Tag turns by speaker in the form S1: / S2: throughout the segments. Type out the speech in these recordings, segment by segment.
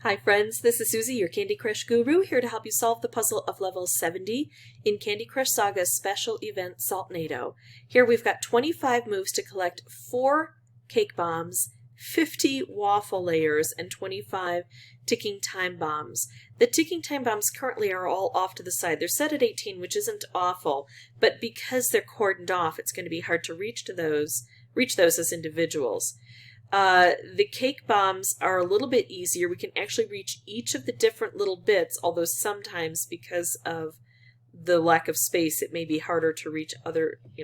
S1: Hi friends, this is Susie, your Candy Crush guru, here to help you solve the puzzle of level 70 in Candy Crush Saga's special event Saltnado. Here we've got 25 moves to collect 4 cake bombs, 50 waffle layers, and 25 ticking time bombs. The ticking time bombs currently are all off to the side. They're set at 18, which isn't awful, but because they're cordoned off, it's going to be hard to reach those as individuals. The cake bombs are a little bit easier. We can actually reach each of the different little bits, although sometimes because of the lack of space, it may be harder to reach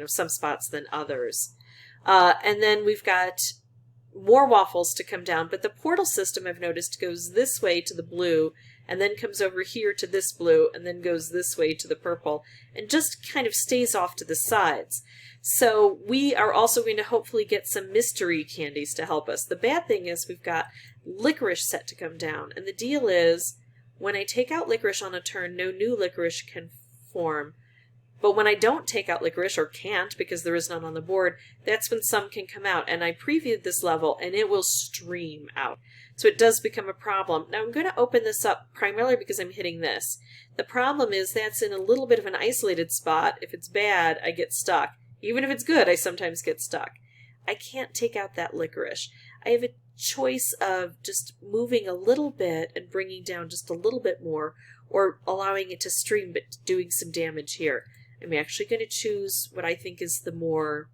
S1: some spots than others. And then we've got more waffles to come down, but the portal system, I've noticed, goes this way to the blue, and then comes over here to this blue, and then goes this way to the purple, and just kind of stays off to the sides. So we are also going to hopefully get some mystery candies to help us. The bad thing is we've got licorice set to come down, and the deal is when I take out licorice on a turn, no new licorice can form. But when I don't take out licorice, or can't because there is none on the board, that's when some can come out. And I previewed this level, and it will stream out. So it does become a problem. Now I'm going to open this up primarily because I'm hitting this. The problem is that's in a little bit of an isolated spot. If it's bad, I get stuck. Even if it's good, I sometimes get stuck. I can't take out that licorice. I have a choice of just moving a little bit and bringing down just a little bit more, or allowing it to stream but doing some damage here. I'm actually going to choose what I think is the more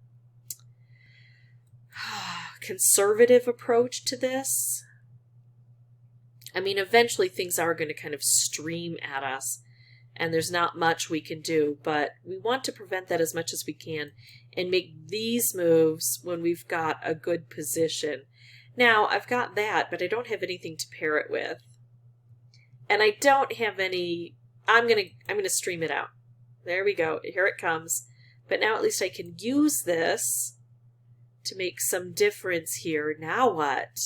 S1: conservative approach to this. I mean, eventually things are going to kind of stream at us, and there's not much we can do, but we want to prevent that as much as we can and make these moves when we've got a good position. Now, I've got that, but I don't have anything to pair it with. And I don't have any... I'm going to stream it out. There we go. Here it comes. But now at least I can use this to make some difference here. Now what?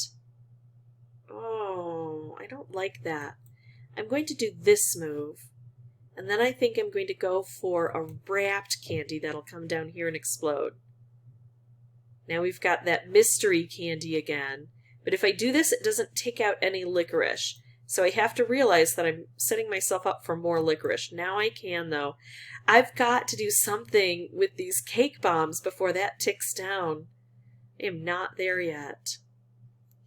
S1: Oh, I don't like that. I'm going to do this move. And then I think I'm going to go for a wrapped candy that'll come down here and explode. Now we've got that mystery candy again. But if I do this, it doesn't take out any licorice. So I have to realize that I'm setting myself up for more licorice. Now I can, though. I've got to do something with these cake bombs before that ticks down. I am not there yet.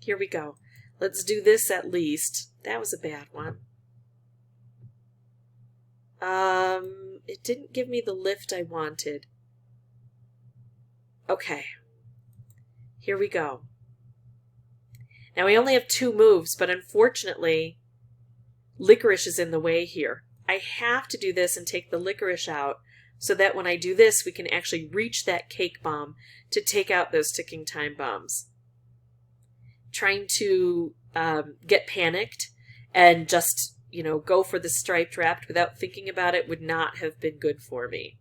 S1: Here we go. Let's do this at least. That was a bad one. It didn't give me the lift I wanted. Okay. Here we go. Now, we only have 2 moves, but unfortunately, licorice is in the way here. I have to do this and take the licorice out so that when I do this, we can actually reach that cake bomb to take out those ticking time bombs. Trying to get panicked and just, go for the striped wrapped without thinking about it would not have been good for me.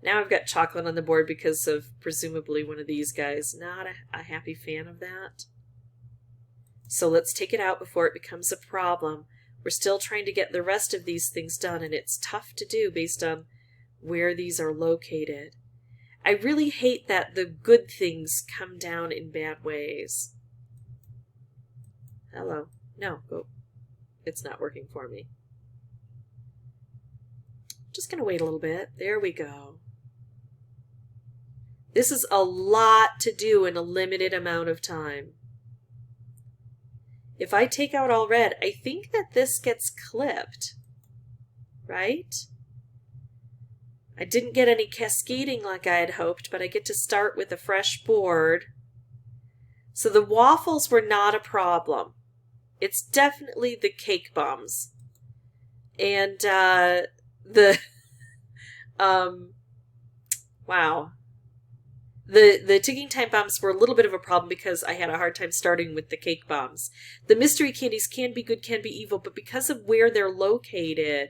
S1: Now I've got chocolate on the board because of presumably one of these guys. Not a happy fan of that. So let's take it out before it becomes a problem. We're still trying to get the rest of these things done, and it's tough to do based on where these are located. I really hate that the good things come down in bad ways. Hello. No, go. It's not working for me. Just going to wait a little bit. There we go. This is a lot to do in a limited amount of time. If I take out all red, I think that this gets clipped, right? I didn't get any cascading like I had hoped, but I get to start with a fresh board. So the waffles were not a problem. It's definitely the cake bombs. And wow. The ticking time bombs were a little bit of a problem because I had a hard time starting with the cake bombs. The mystery candies can be good, can be evil, but because of where they're located,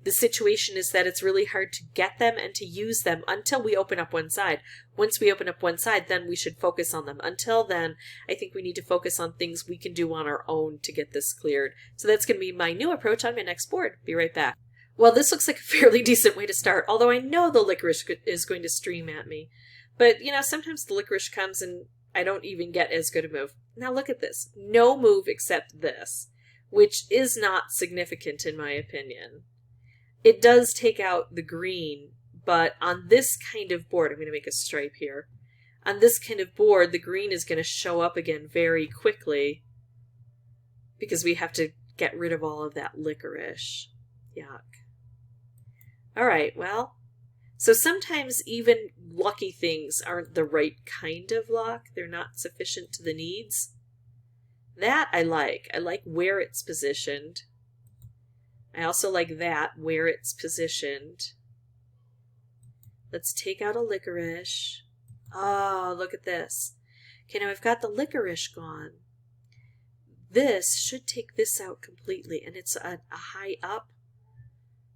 S1: the situation is that it's really hard to get them and to use them until we open up one side. Once we open up one side, then we should focus on them. Until then, I think we need to focus on things we can do on our own to get this cleared. So that's going to be my new approach on my next board. Be right back. Well, this looks like a fairly decent way to start, although I know the licorice is going to stream at me. But, sometimes the licorice comes and I don't even get as good a move. Now look at this. No move except this, which is not significant in my opinion. It does take out the green, but on this kind of board, I'm going to make a stripe here. On this kind of board, the green is going to show up again very quickly because we have to get rid of all of that licorice. Yuck. All right, well, so sometimes even lucky things aren't the right kind of luck. They're not sufficient to the needs. That I like. I like where it's positioned. I also like that, where it's positioned. Let's take out a licorice. Oh, look at this. Okay, now I've got the licorice gone. This should take this out completely, and it's a high up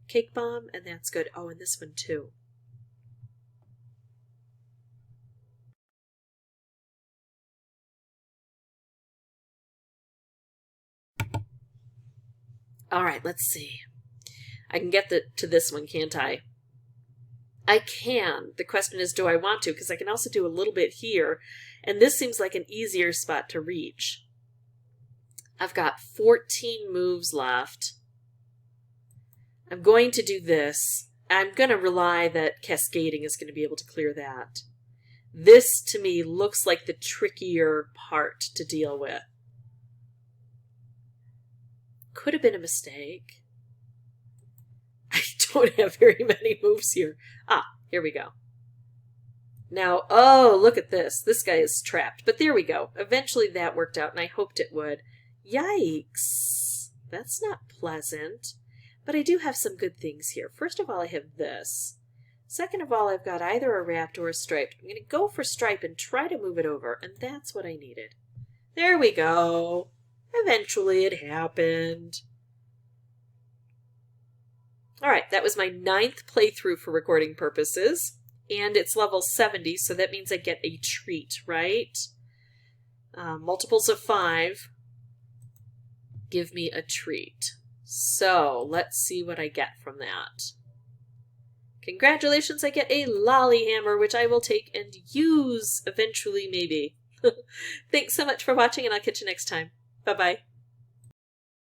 S1: cake bomb, and that's good. Oh, and this one too. All right, let's see. I can get to this one, can't I? I can. The question is, do I want to? Because I can also do a little bit here, and this seems like an easier spot to reach. I've got 14 moves left. I'm going to do this. I'm going to rely that cascading is going to be able to clear that. This, to me, looks like the trickier part to deal with. Could have been a mistake. I don't have very many moves here. Ah, here we go. Now, oh, look at this. This guy is trapped. But there we go. Eventually that worked out, and I hoped it would. Yikes. That's not pleasant. But I do have some good things here. First of all, I have this. Second of all, I've got either a wrapped or a striped. I'm going to go for stripe and try to move it over, and that's what I needed. There we go. Eventually it happened. All right, that was my 9th playthrough for recording purposes, and it's level 70, so that means I get a treat, right? Multiples of 5 give me a treat. So let's see what I get from that. Congratulations, I get a lolly hammer, which I will take and use eventually, maybe. Thanks so much for watching, and I'll catch you next time. Bye-bye.